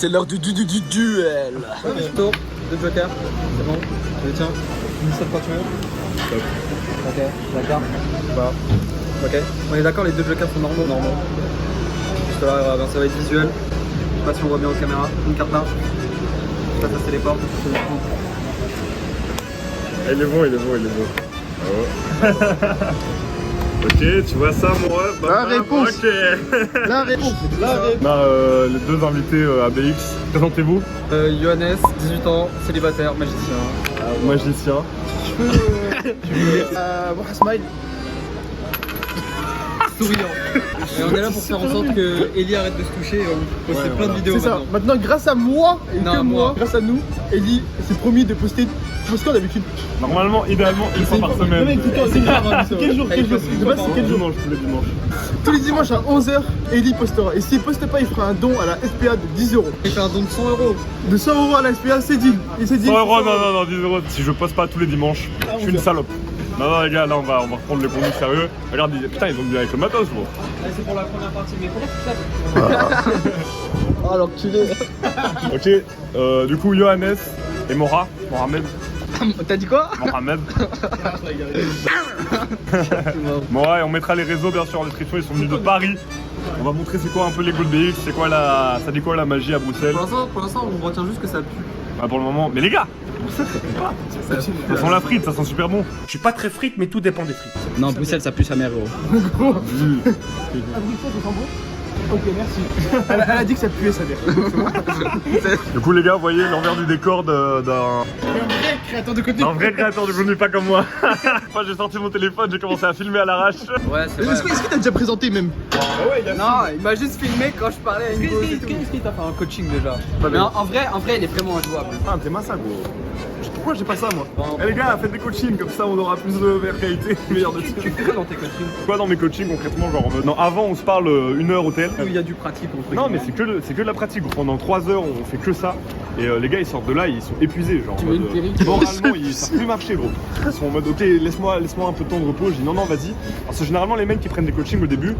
C'est l'heure du duel. Tour, 2 jokers, c'est bon. Allez tiens, une seule quand tu veux. Top. Ok, d'accord. Voilà. Ok, on est d'accord, les 2 jokers sont normaux. Juste là, ça va être visuel. Je sais pas si on voit bien aux caméras. Une carte là. Ça c'est les portes. Il est bon, il est bon, il est bon. Oh. Ok, tu vois ça, moi La réponse. Ok. La réponse. Les deux invités ABX, présentez-vous. Johannes, 18 ans, célibataire, magicien. Magicien. Bon, smile. Souriant. Et on est là pour faire en sorte que Ellie arrête de se toucher et on poste plein de vidéos C'est ça. maintenant. Maintenant, grâce à moi et Non, que moi, moi. grâce à nous, Ellie s'est promis de poster. Tu postes quand d'habitude? Normalement, idéalement, une fois par semaine. Mec, tout le temps, c'est grave. Quel jour? Quel jour? De base, c'est quel jour? Dimanche, tous les dimanches. Tous les dimanches à 11h, Ellie postera. Et s'il poste pas, il fera un don à la SPA de 10 €. Il fait un don de 100 €. De 100 € à la SPA, c'est deal. Et c'est deal. 100 €, non, 10 €. Si je poste pas tous les dimanches, je suis une salope. Non, les gars, là, on va reprendre le contenu sérieux. Regarde, putain, ils ont mis avec le matos, gros. C'est pour la première partie, mais comment tu fais? Oh, l'enculé. Ok, du coup, Johannes et Mohamed. T'as dit quoi? Mohamed. Bon, ouais, on mettra les réseaux bien sûr en description, ils sont venus de Paris. On va montrer c'est quoi un peu les Gold BX, c'est quoi ça dit quoi la magie à Bruxelles. Pour l'instant, on retient juste que ça pue. Bah, pour le moment, mais les gars, Bruxelles ça pue pas. Ça sent la frite, ça sent super bon. Je suis pas très frite, mais tout dépend des frites. Non, Bruxelles, ça pue sa mère, gros. Ah, Bruxelles, ça sent bon? Ok, merci. Elle a dit que ça puait sa mère. Du coup, les gars, vous voyez l'envers du décor d'un Un vrai créateur de contenu. créateur de contenu, pas comme moi. Moi, j'ai sorti mon téléphone, j'ai commencé à filmer à l'arrache. Ouais, c'est vrai. Est-ce qu'il t'a déjà présenté même? Non, il m'a juste filmé quand je parlais à une go. Qu'est-ce qu'il t'a fait un coaching déjà? Mais en vrai, il est vraiment injouable. Ah, t'es ça, gros. Pourquoi j'ai pas ça, moi? Eh les gars, faites des coachings, comme ça on aura plus de meilleure qualité, meilleur de Tu fais quoi dans tes coachings? Quoi dans mes coachings concrètement, genre en mode... Non, avant on se parle 1 heure au tel. Il y a du pratique entre Non mais guillemets. c'est que de la pratique, pendant 3 heures on fait que ça. Et les gars ils sortent de là, ils sont épuisés, genre Tu en veux mode, une perruque? moralement ils savent plus marcher, gros. Ils sont en mode ok, laisse-moi un peu de temps de repos. Je dis non vas-y. Parce que généralement les mecs qui prennent des coachings au début,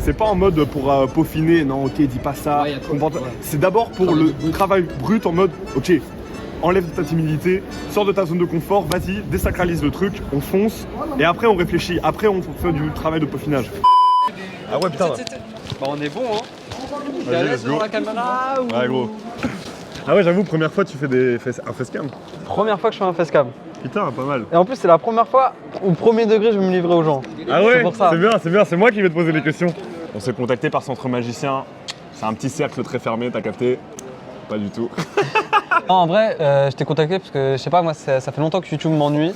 c'est pas en mode pour peaufiner, non ok dis pas ça. Ouais, y a trop- Comprends- ouais. C'est d'abord pour le travail brut en mode ok, enlève ta timidité, sors de ta zone de confort, vas-y, désacralise le truc, on fonce, et après on réfléchit, après on fait du travail de peaufinage. Ah ouais putain. Bah on est bon hein. Vas-y, let's go. La caméra ou... Ouais gros. Ah ouais j'avoue, première fois tu fais un facecam. Première fois que je fais un facecam. Putain, pas mal. Et en plus c'est la première fois où premier degré je vais me livrer aux gens. Ah ouais, pour ça. c'est bien, c'est moi qui vais te poser les questions. On s'est contacté par Centre Magicien, c'est un petit cercle très fermé, t'as capté? Pas du tout. Non, en vrai, je t'ai contacté parce que je sais pas, moi ça fait longtemps que YouTube m'ennuie.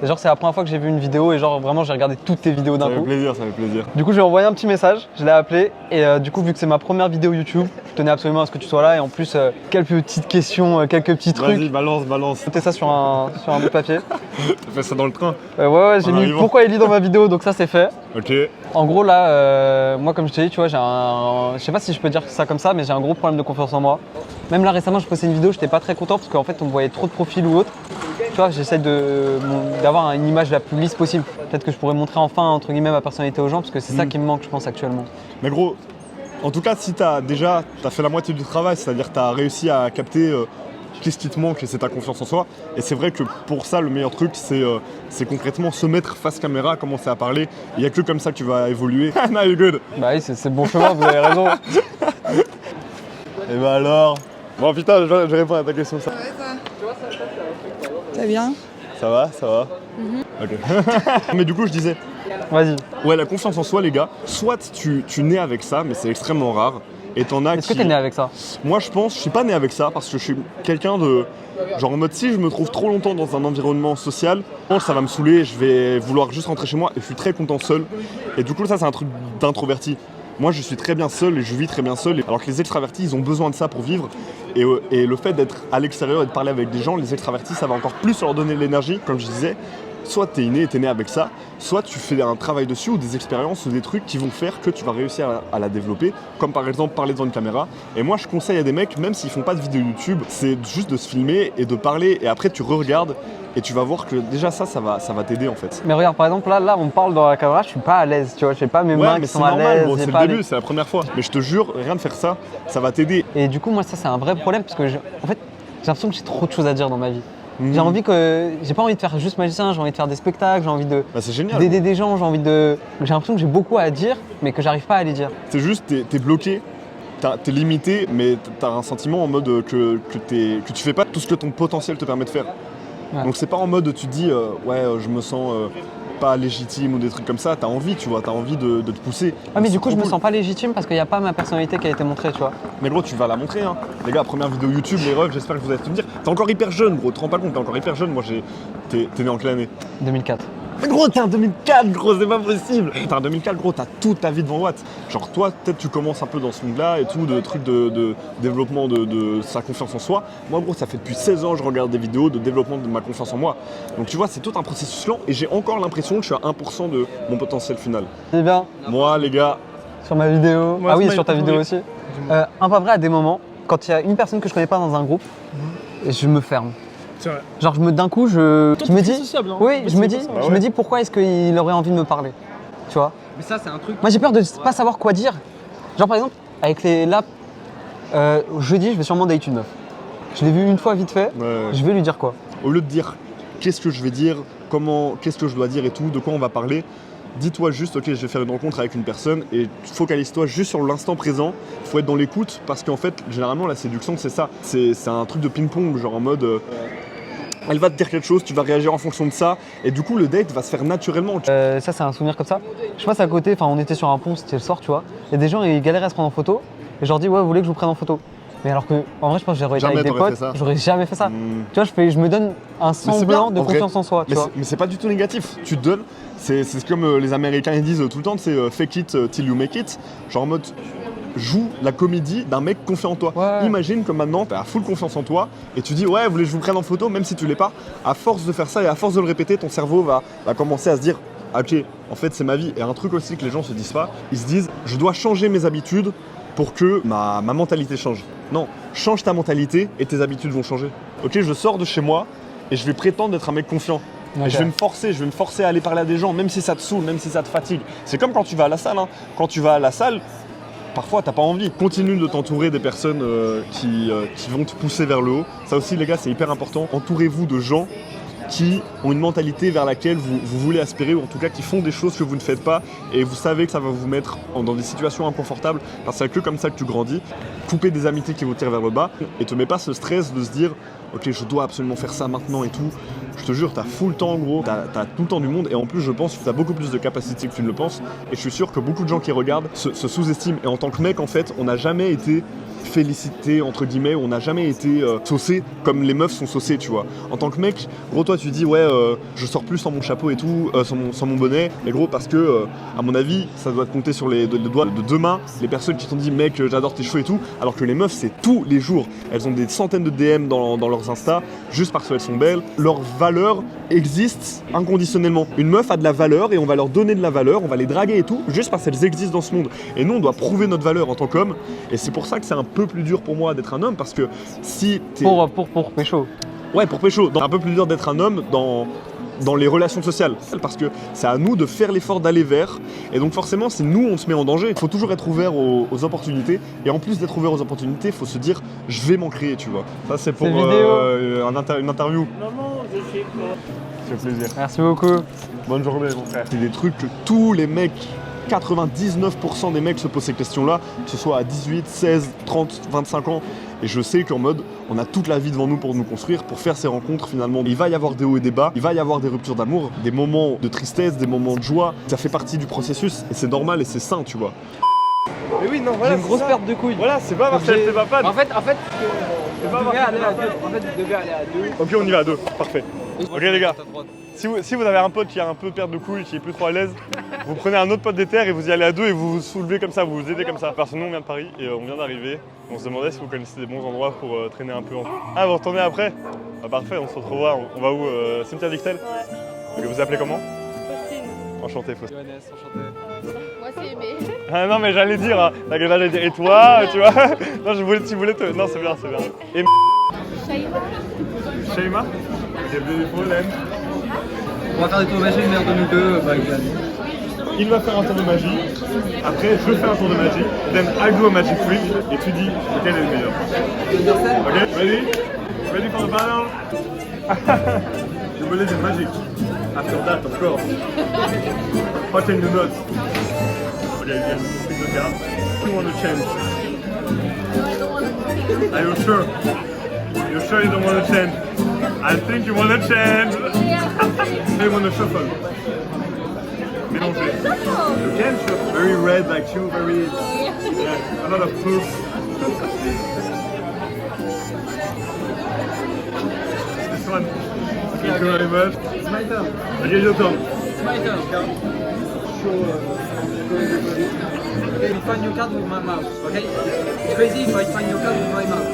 Et genre c'est la première fois que j'ai vu une vidéo et genre vraiment j'ai regardé toutes tes vidéos d'un Ça fait coup. plaisir, ça fait plaisir. Du coup je lui ai envoyé un petit message, je l'ai appelé et du coup vu que c'est ma première vidéo YouTube, je tenais absolument à ce que tu sois là et en plus quelques petites questions, quelques petits Vas-y, trucs. balance. Notez ça sur un bout de papier. T'as fait ça dans le train. Ouais, j'ai En mis arrivant. pourquoi Ellie dans ma vidéo donc ça c'est fait. Ok. En gros là, moi comme je t'ai dit, tu vois, je sais pas si je peux dire ça comme ça, mais j'ai un gros problème de confiance en moi. Même là récemment je postais une vidéo, j'étais pas très content parce qu'en fait on me voyait trop de profils ou autre. Tu vois, j'essaie d'avoir une image la plus lisse possible. Peut-être que je pourrais montrer enfin entre guillemets ma personnalité aux gens parce que c'est ça qui me manque je pense actuellement. Mais gros, en tout cas, si t'as fait la moitié du travail, c'est-à-dire que t'as réussi à capter qu'est-ce qui te manque et c'est ta confiance en soi. Et c'est vrai que pour ça, le meilleur truc, c'est concrètement se mettre face caméra, commencer à parler. Il n'y a que comme ça que tu vas évoluer. Nah, you're good. Bah oui, c'est le bon chemin, vous avez raison. Et bah alors. Bon, putain, je réponds à ta question. Ça Ça bien? va, ça va. Ok. Mais du coup, je disais. Vas-y. Ouais, la confiance en soi, les gars. Soit tu nais avec ça, mais c'est extrêmement rare. Et t'en as Est-ce que t'es né avec ça? Moi, je pense, je suis pas né avec ça parce que je suis quelqu'un de. Genre en mode, si je me trouve trop longtemps dans un environnement social, je pense que ça va me saouler, je vais vouloir juste rentrer chez moi et je suis très content seul. Et du coup, ça, c'est un truc d'introverti. Moi, je suis très bien seul et je vis très bien seul. Alors que les extravertis, ils ont besoin de ça pour vivre. Et le fait d'être à l'extérieur et de parler avec des gens, les extravertis, ça va encore plus leur donner de l'énergie, comme je disais. soit t'es inné, t'es né avec ça, soit tu fais un travail dessus ou des expériences ou des trucs qui vont faire que tu vas réussir à la développer, comme par exemple parler devant une caméra. Et moi je conseille à des mecs, même s'ils font pas de vidéo YouTube, c'est juste de se filmer et de parler et après tu re-regardes et tu vas voir que déjà ça va t'aider en fait. Mais regarde, par exemple, là, on parle dans la caméra, je suis pas à l'aise, tu vois, j'ai pas mes mains Ouais, mais qui c'est sont à normal, l'aise. gros, j'ai c'est pas le les- début, c'est la première fois. Mais je te jure, rien de faire ça, ça va t'aider. Et du coup, moi, ça, c'est un vrai problème parce que, en fait, j'ai l'impression que j'ai trop de choses à dire dans ma vie. Mhm. J'ai pas envie de faire juste magicien, j'ai envie de faire des spectacles, j'ai envie Bah, c'est génial. d'aider des gens, j'ai l'impression que j'ai beaucoup à dire, mais que j'arrive pas à les dire. C'est juste, t'es bloqué, t'es limité, mais t'as un sentiment en mode que tu fais pas tout ce que ton potentiel te permet de faire. Ouais. Donc c'est pas en mode tu te dis je me sens pas légitime ou des trucs comme ça, t'as envie, tu vois, t'as envie de te pousser. Ouais, mais C'est du coup, trop je me cool. sens pas légitime parce qu'il n'y a pas ma personnalité qui a été montrée, tu vois. Mais gros, tu vas la montrer, hein. Les gars, première vidéo YouTube, les refs, j'espère que vous allez tout me dire. T'es encore hyper jeune, gros, tu te rends pas compte, t'es encore hyper jeune. Moi, t'es né en quelle année? 2004. Mais gros, t'es un 2004, gros, c'est pas possible. T'es un 2004, gros, t'as toute ta vie devant Watt. Genre, toi, peut-être tu commences un peu dans ce monde-là et tout, de trucs de développement de sa confiance en soi. Moi, gros, ça fait depuis 16 ans que je regarde des vidéos de développement de ma confiance en moi. Donc, tu vois, c'est tout un processus lent et j'ai encore l'impression que je suis à 1% de mon potentiel final. C'est bien, Moi, les gars, sur ma vidéo. Moi, Ah ça oui, m'a sur ta étonné. vidéo aussi. Un pas vrai à des moments, quand il y a une personne que je connais pas dans un groupe, je me ferme. C'est vrai. Genre, d'un coup, je me t'es dis. sociable, hein. Oui, En fait, je me c'est dis, pour ça. Bah je ouais. me dis pourquoi est-ce qu'il aurait envie de me parler, tu vois. Mais ça, c'est un truc. Moi, j'ai peur de pas savoir quoi dire. Genre, par exemple, avec les là, jeudi, je vais sûrement date une meuf. Je l'ai vue une fois vite fait. Je vais lui dire quoi? au lieu de dire qu'est-ce que je vais dire, qu'est-ce que je dois dire et tout, de quoi on va parler, dis-toi juste, ok, je vais faire une rencontre avec une personne et focalise-toi juste sur l'instant présent. Il faut être dans l'écoute parce qu'en fait, généralement, la séduction, c'est ça. C'est un truc de ping-pong, genre en mode. Elle va te dire quelque chose, tu vas réagir en fonction de ça, et du coup, le date va se faire naturellement. Ça, c'est un souvenir comme ça. Je passe à côté, enfin, on était sur un pont, c'était le soir, tu vois. Il y a des gens, ils galéraient à se prendre en photo. Et je leur dis, ouais, vous voulez que je vous prenne en photo? Mais alors que, en vrai, je pense que j'aurais été Jamais avec des t'aurais potes, fait ça. j'aurais jamais fait ça. Hmm. Tu vois, je me donne un c'est semblant bien, de en vrai. confiance en soi, tu vois. Mais c'est pas du tout négatif. Tu te donnes, c'est comme les Américains ils disent tout le temps, c'est fake it till you make it. Genre en mode, joue la comédie d'un mec confiant en toi. Ouais. Imagine que maintenant t'as full confiance en toi et tu dis ouais, voulez que je vous prenne en photo, même si tu l'es pas. À force de faire ça et à force de le répéter, ton cerveau va commencer à se dire ok, en fait c'est ma vie. Et un truc aussi que les gens se disent pas, ils se disent je dois changer mes habitudes pour que ma mentalité change. Non, change ta mentalité et tes habitudes vont changer. Ok, je sors de chez moi et je vais prétendre d'être un mec confiant. Ok. Et je vais me forcer à aller parler à des gens, même si ça te saoule, même si ça te fatigue. C'est comme quand tu vas à la salle. Hein. Quand tu vas à la salle, parfois t'as pas envie. Continue de t'entourer des personnes qui vont te pousser vers le haut. Ça aussi, les gars, c'est hyper important. Entourez-vous de gens qui ont une mentalité vers laquelle vous voulez aspirer, ou en tout cas qui font des choses que vous ne faites pas et vous savez que ça va vous mettre dans des situations inconfortables parce que c'est que comme ça que tu grandis. Couper des amitiés qui vous tirent vers le bas et te mets pas ce stress de se dire ok, je dois absolument faire ça maintenant et tout. Je te jure, t'as full le temps, gros, t'as tout le temps du monde et en plus je pense que t'as beaucoup plus de capacités que tu ne le penses et je suis sûr que beaucoup de gens qui regardent se sous-estiment et en tant que mec en fait on n'a jamais été félicité entre guillemets, on n'a jamais été saucé comme les meufs sont saucées, tu vois. En tant que mec, gros, toi tu dis ouais je sors plus sans mon chapeau et tout, sans mon bonnet, mais gros parce que à mon avis ça doit te compter sur les doigts de deux mains les personnes qui t'ont dit mec j'adore tes cheveux et tout, alors que les meufs c'est tous les jours, elles ont des centaines de DM dans leurs Insta juste parce qu'elles sont belles, leur valeur existe inconditionnellement. Une meuf a de la valeur et on va leur donner de la valeur, on va les draguer et tout juste parce qu'elles existent dans ce monde et nous on doit prouver notre valeur en tant qu'homme et c'est pour ça que c'est un peu plus dur pour moi d'être un homme parce que si t'es... Pour pécho. Ouais, pour pécho. C'est un peu plus dur d'être un homme dans les relations sociales. Parce que c'est à nous de faire l'effort d'aller vers. Et donc forcément, si nous, on se met en danger, il faut toujours être ouvert aux opportunités. Et en plus d'être ouvert aux opportunités, il faut se dire, je vais m'en créer, tu vois. Ça, c'est pour C'est vidéo. une interview. Maman, je sais quoi. Ça fait plaisir. Merci beaucoup. Bonne journée, mon frère. C'est des trucs que tous les mecs, 99% des mecs se posent ces questions-là, que ce soit à 18, 16, 30, 25 ans. Et je sais qu'en mode, on a toute la vie devant nous pour nous construire, pour faire ces rencontres finalement. Il va y avoir des hauts et des bas, il va y avoir des ruptures d'amour, des moments de tristesse, des moments de joie. Ça fait partie du processus et c'est normal et c'est sain, tu vois. Mais oui, non, J'ai voilà. une grosse perte de couilles. Voilà, c'est pas parce Donc qu'elle j'ai- fait pas fan. En fait, C'est pas vous devez parce aller qu'elle à fait pas deux. En fait, vous devez aller à deux. fan. Ok, on y va à deux, parfait. Ok les gars, si vous avez un pote qui a un peu perte de couilles, qui est plus trop à l'aise, vous prenez un autre pote des terres et vous y allez à deux et vous vous soulevez comme ça, vous vous aidez comme ça. Parce que nous on vient de Paris et on vient d'arriver. On se demandait si vous connaissez des bons endroits pour traîner un peu. Ah, vous retournez après? Ah parfait, on se retrouvera. On va où? Cimetière d'Ixelles? Ok, vous appelez comment? Faustine. Enchanté, Faustine. Johannes, enchanté. Moi c'est Aimé. Ah non, mais j'allais dire, hein. J'allais dire, et toi, tu vois? Non, tu voulais te. Non, c'est bien, c'est bien. Et Shaima. Shaima? C'est beautiful, and On va faire des tours magiques, mais entre nous deux, bah, il gagne. il va faire un tour de magie. Après, je fais un tour de magie. Then I do a magic trick. Et tu dis lequel est le meilleur. Ok, ready? Ready for the battle? You believe in magic. After that, of course. What can you not? Okay, yes, pick the card. You want to change? No, I don't want to. Are you sure? You sure you don't want to change? I think you want to change. You want to shuffle. Mélanger. You can shuffle. Very red like you, very... Yeah, a lot of proof. This one. Thank you very much. It's my turn. Okay, your turn. It's my turn. Okay, we find your card with my mouth, okay? It's crazy if I find your card with my mouth.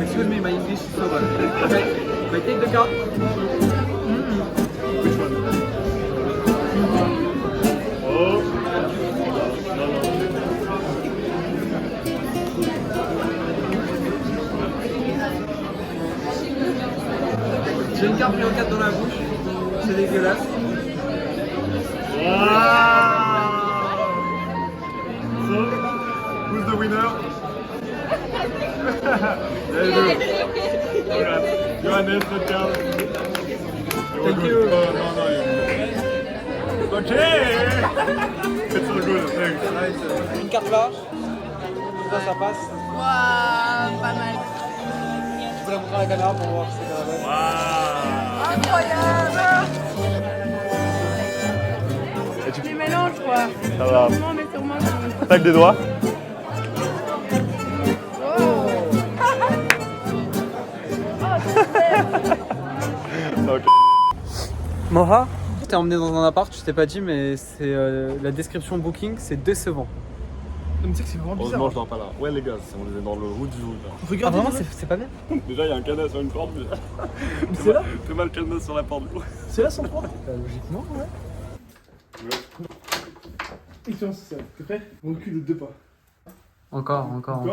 Excuse me, my English is so bad. Okay, if I take the card. Which one? Oh. No, no. J'ai une carte puis un 4 dans la bouche. C'est dégueulasse. Wow! So, who's the winner? There you go. Alright, Johannes, the card. Thank you. Oh, no, okay! It's all good, thanks. Une carte blanche. Ça passe. Waouh, pas mal. Je peux la montrer à la caméra pour voir si c'est la bonne. Wow! Incroyable. Et tu Tu mélanges quoi. Ça va. Sûrement, mais sûrement. Tac des doigts. Ok. Moha, je t'ai emmené dans un appart, je t'ai pas dit, mais c'est la description booking, c'est décevant. Non, mais tu sais que c'est vraiment bizarre. Heureusement, je dors pas là. Ouais, les gars, on est dans le route du route. Ah Regarde, vraiment, c'est pas bien? Déjà, il y a un cadenas sur une porte. c'est là. Fais mal le cadenas sur la porte. C'est là son point. Logiquement, ouais. Et tiens, c'est ça. T'es prêt? Mon cul de 2 pas. Encore. Encore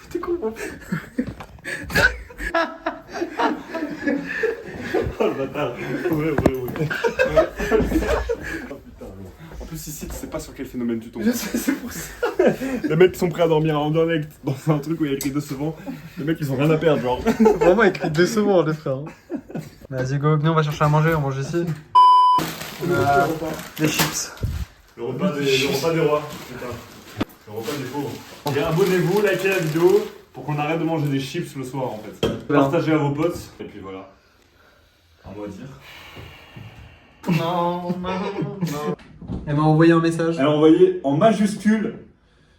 T'es con, moi. Oh le bâtard. Ouais. Oh putain. En plus, ici, tu sais pas sur quel phénomène tu tombes. Je sais, c'est pour ça. Les mecs qui sont prêts à dormir en direct dans un truc où il y a écrit décevant. Les mecs, ils ont rien à perdre, genre. Vraiment écrit décevant, les frères. Vas-y, go, venez, on va chercher à manger, on mange ici. Des chips. Le repas des rois. Putain. Le repas des pauvres. Et abonnez-vous, likez la vidéo pour qu'on arrête de manger des chips le soir en fait. Partagez à vos potes. Et puis voilà. Un mot à dire. Non. Elle m'a envoyé un message Elle a envoyé en majuscule.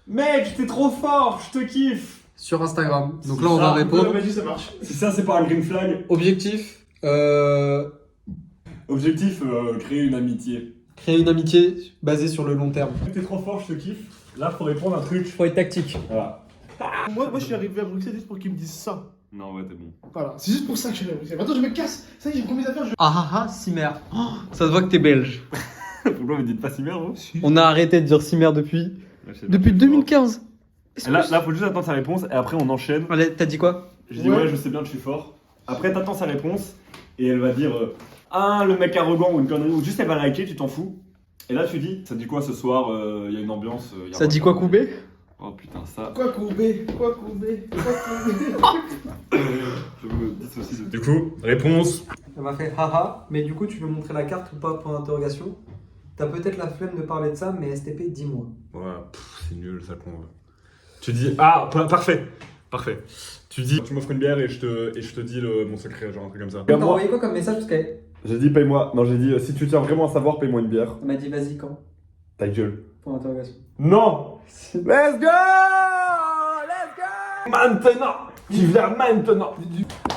Mec, t'es trop fort, je te kiffe. sur Instagram. Donc C'est là, on va ça. répondre. Vas-y, ça marche. Si ça, c'est pas un green flag. Objectif, Objectif, créer une amitié. créer une amitié basée sur le long terme. T'es trop fort, je te kiffe. Là, faut répondre à un truc. Faut être tactique. Voilà. Moi, je suis arrivé à Bruxelles juste pour qu'ils me disent ça. Non, ouais, t'es bon. Voilà, c'est juste pour ça que je suis arrivé à Bruxelles. Maintenant, je me casse. Ça y est, j'ai compris mes affaires. Ah, Cimer. Oh, ça se voit que t'es belge. Pourquoi vous dites pas si merde, vous? On a arrêté de dire Cimer depuis 2015. Là, faut juste attendre sa réponse et après on enchaîne. Allez, t'as dit quoi? Je dis ouais, je sais bien que je suis fort. Après, t'attends sa réponse et elle va dire ah, le mec arrogant ou une connerie, ou juste elle va liker, tu t'en fous. Et là, tu dis ça dit quoi ce soir? Il y a une ambiance. Y a Ça dit quoi, Koubé? Oh putain, ça. Quoi couper? Je me dissocie de. Du coup, réponse. Elle m'a fait haha, mais du coup, tu veux montrer la carte ou pas? Point d'interrogation. T'as peut-être la flemme de parler de ça, mais STP, dis-moi. Ouais, c'est nul ça qu'on. Tu dis ah, parfait. Tu dis tu m'offres une bière et je te dis mon secret, genre un truc comme ça. T'as envoyé quoi comme message? Parce qu'elle J'ai dit paye-moi. Non, j'ai dit si tu tiens vraiment à savoir, paye-moi une bière. m'a dit vas-y quand? Ta gueule. Point d'interrogation. Non. Let's go. Maintenant. Tu viens maintenant.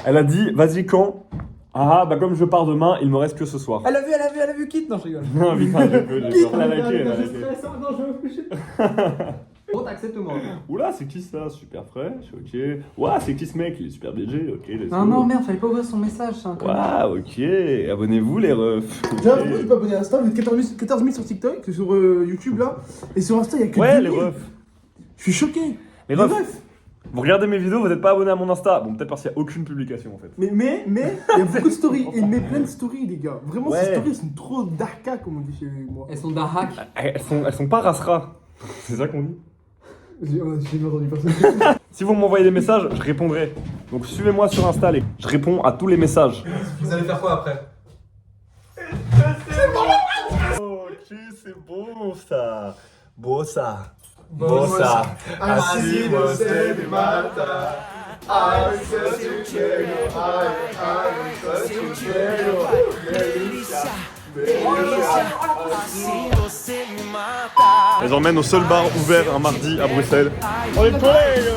Elle a dit vas-y quand? Ah bah comme je pars demain, il me reste que ce soir. Elle a vu, quitte. Non, je rigole. Non putain, j'ai peur. Elle a liké. Non, je vais me coucher. bon, t'acceptes-moi. Oula, c'est qui ça? Super fraîche, ok. Ouah, c'est qui ce mec? Il est super BG, ok. let's Non, go. non, merde, fallait pas ouvrir son message, c'est un connard. Ouah, ok. Abonnez-vous les refs. Tiens, pourquoi tu peux abonner à Insta? Vous êtes 14 000 sur TikTok, sur YouTube là. Et sur Insta, il y a que Ouais, 10 les 000. refs. Je suis choqué. Les refs. Vous regardez mes vidéos, vous n'êtes pas abonné à mon Insta. Bon, peut-être parce qu'il n'y a aucune publication en fait. Mais, il y a beaucoup de stories. Et il met plein de stories, les gars. Vraiment, Ouais. ces stories sont trop darka, comme on dit chez moi. Elles sont d'Arak. Elles sont pas rasera. C'est ça qu'on dit. J'ai pas entendu personne. Si vous m'envoyez des messages, je répondrai. Donc suivez-moi sur Insta, les. Je réponds à tous les messages. Vous allez faire quoi après? Ok, c'est bon ça. Beau ça. Bossa. Assim você me mata. Ai, se eu te pego. Ai, se eu te pego. Delícia. Les emmène au seul bar ouvert un mardi à Bruxelles. On est collègues.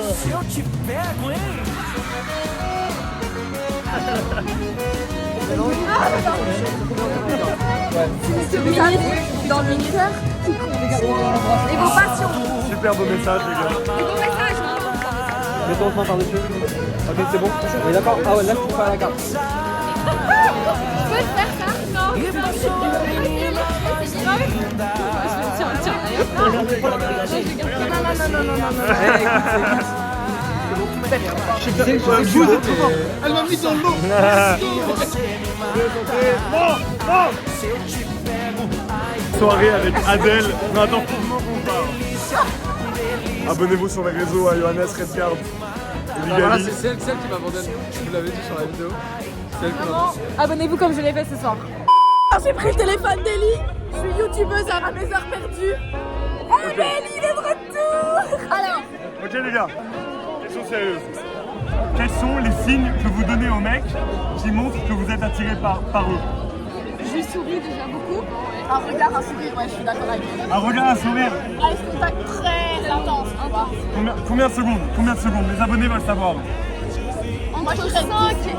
Mes amis dans le miniteur qui courent. Et vos passions. Super beau message les gars. Et vos messages. Mets ton main par-dessus. Ok, c'est bon. On est d'accord? Ah ouais, là, tu peux pas la carte. Je peux te faire ça? Non. Tiens. Non. Elle m'a mis dans le lot. Soirée avec Adèle. Non, attends, faut qu'on parle. Abonnez-vous sur mes réseaux à Johannes Redcard. Voilà, c'est celle qui m'abandonne. Vous l'avez dit sur la vidéo. Celle qui m'abandonne. Abonnez-vous comme je l'ai fait ce soir. J'ai pris le téléphone d'Eli. Je suis youtubeuse à mes heures perdues. Oh, mais Eli, il est de retour. Alors, Ok les gars, question sérieuse. Quels sont les signes que vous donnez aux mecs qui montrent que vous êtes attiré par eux? je lui souris déjà beaucoup. Un regard, un sourire, ouais, je suis d'accord avec lui. Un regard, un sourire. Eye contact très intense, tu vois. Combien de secondes? Les abonnés veulent savoir. Entre 5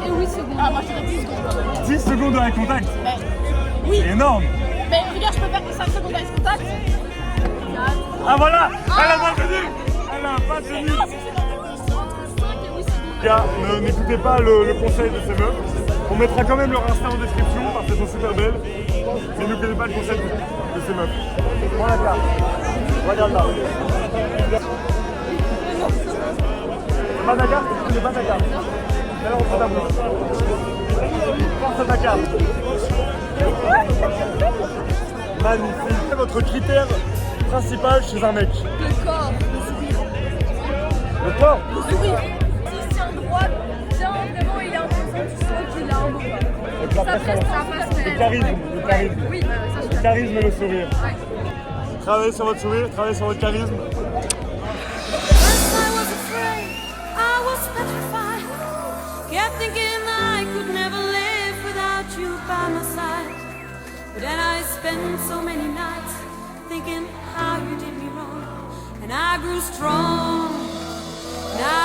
et 8 secondes. Ah, moi je dirais 10 secondes. 10 secondes de eye contact. Mais oui. C'est énorme. Mais regarde, je peux faire que 5 secondes d'eye contact. Ah voilà, elle a pas tenu. Elle a pas tenu. Non, c'est entre 5 et 8 secondes. Les gars, n'écoutez pas le conseil de ces meufs. On mettra quand même leur Insta en description parce qu'elles sont super belles. Mais n'oubliez pas le conseil de ces meufs. Prends la carte. Regarde là. C'est pas ta carte? C'est pas ta carte. Alors on prend ta bouche. Force à ta carte. Magnifique. Quel est votre critère principal chez un mec? Le corps, le sourire. Le corps? Le sourire. Si c'est un droit, bien vraiment, il est imposant, tu sens qu'il a un beau corps. Ça passe, Le charisme. Oui, ça je Le charisme et le sourire. Travaillez sur votre sourire, travaillez sur votre charisme. I was afraid, I was petrified. Kept thinking I could never live without you by my side. But then I spent so many nights thinking how you did me wrong. And I grew strong. And I